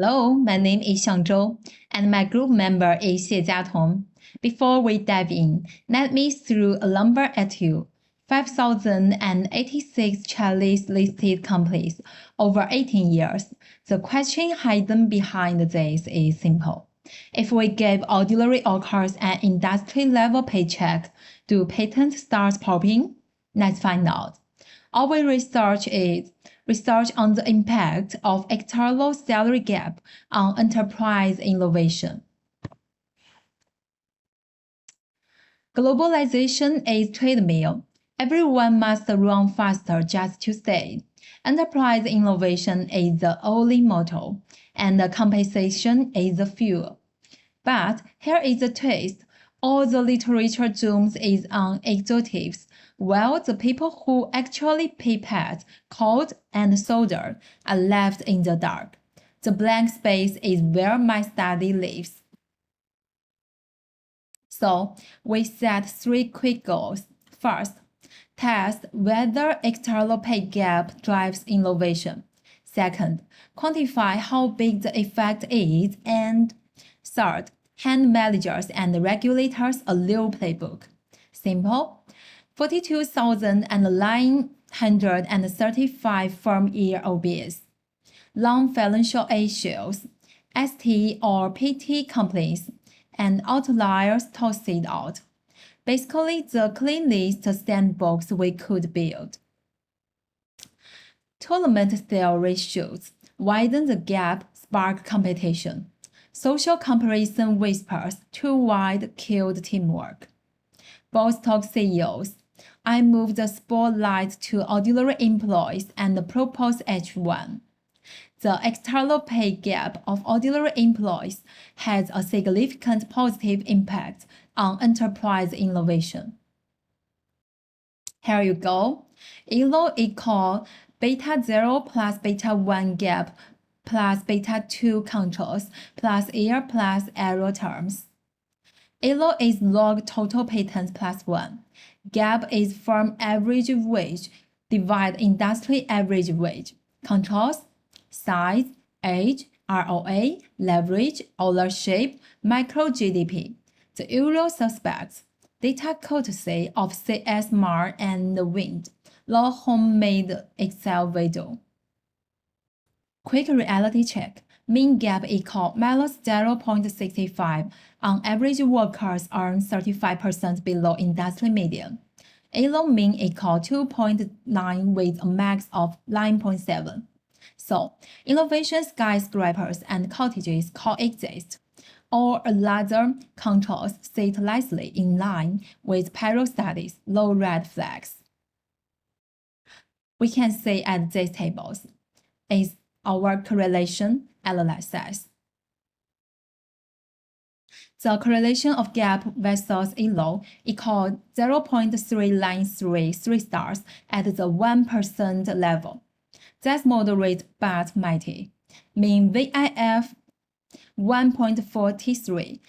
Hello, my name is Xiang Zhou, and my group member is Xie Jiatong. Before we dive in, let me throw a number at you. 5,086 Chinese listed companies over 18 years. The question hidden behind this is simple. If we give ordinary workers an industry-level paycheck, do patents start popping? Let's find out. Our research on the impact of external salary gap on enterprise innovation. Globalization is treadmill. Everyone must run faster just to stay. Enterprise innovation is the only motto, and the compensation is the fuel. But here is the twist. All the literature zooms is on executives, while the people who actually pipette, code, and solder are left in the dark. The blank space is where my study lives. So we set 3 quick goals. First, test whether external pay gap drives innovation. Second, quantify how big the effect is. And third, hand managers and regulators a new playbook. Simple. 42,935 firm-year OBs. Long financial issues, ST or PT companies, and outliers tossed it out. Basically, the cleanest sandbox we could build. Tournament-style ratios widen the gap, spark competition. Social comparison whispers too wide killed teamwork. Boss talk CEOs. I moved the spotlight to ordinary employees and propose H1. The external pay gap of ordinary employees has a significant positive impact on enterprise innovation. Here you go. ELO equal beta 0 plus beta 1 gap plus beta 2 controls plus year plus error terms. ELO is log total patents plus 1. Gap is firm average wage divide industry average wage. Controls, size, age, ROA, leverage, ownership, micro GDP. The usual suspects. Data courtesy of CSMAR and Wind. Low homemade Excel video. Quick reality check. Mean gap equal minus 0.65. On average, workers earn 35% below industry median. ELO mean equal 2.9 with a max of 9.7. So, innovation skyscrapers and cottages coexist, or rather, controls sit nicely in line with payroll studies, low red flags. We can see at these tables is our correlation analysis. The correlation of gap versus ELO equal 0.393 3 stars at the 1% level. That's moderate but mighty. Mean VIF 1.43.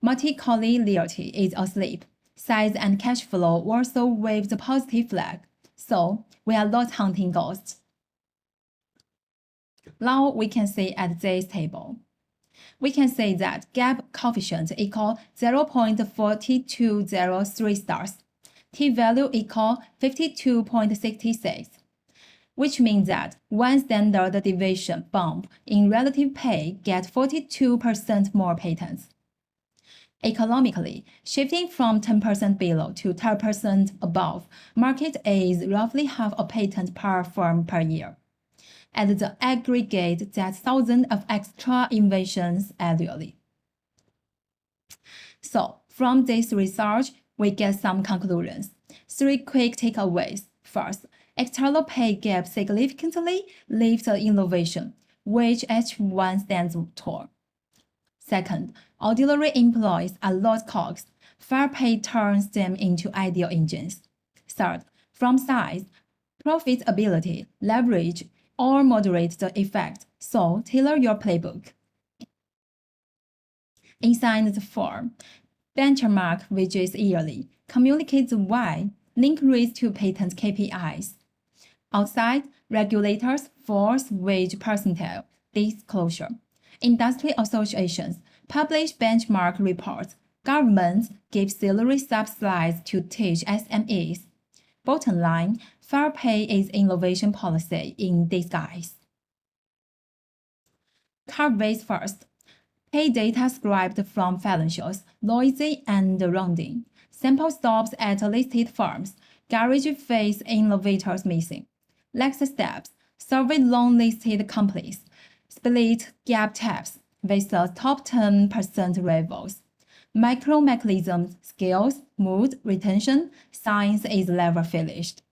Multi-collinearity is asleep. Size and cash flow also wave the positive flag. So we are not hunting ghosts. Now we can see at this table. We can say that gap coefficient equal 0.4203 stars. T-value equal 52.66. Which means that one standard deviation bump in relative pay gets 42% more patents. Economically, shifting from 10% below to 10% above, market is roughly half a patent per firm per year. At the aggregate, that's thousands of extra inventions annually. So, from this research, we get some conclusions. 3 quick takeaways. First, external pay gap significantly lifts innovation, which H1 stands for. Second, ordinary employees are not cogs. Fair pay turns them into ideal engines. Third, from size, profitability, leverage, or moderate the effect, so tailor your playbook. Inside the form, benchmark wages yearly, communicate the why, link rates to patent KPIs. Outside, regulators force wage percentile disclosure. Industry associations publish benchmark reports. Governments give salary subsidies to teach SMEs. Bottom line, fair pay is innovation policy in disguise. Carve first. Pay data scribed from financials, noisy and rounding. Sample stops at listed firms. Garage fees innovators missing. Next steps. Survey long-listed companies. Split gap tabs with the top 10% rivals. Micro mechanisms, skills, mood, retention, science is never finished.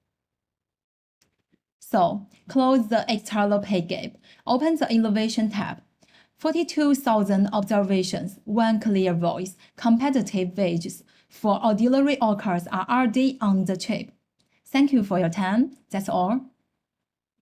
So, close the external pay gap. Open the innovation tab. 42,000 observations, one clear voice, competitive wages for auxiliary workers are already on the chip. Thank you for your time. That's all.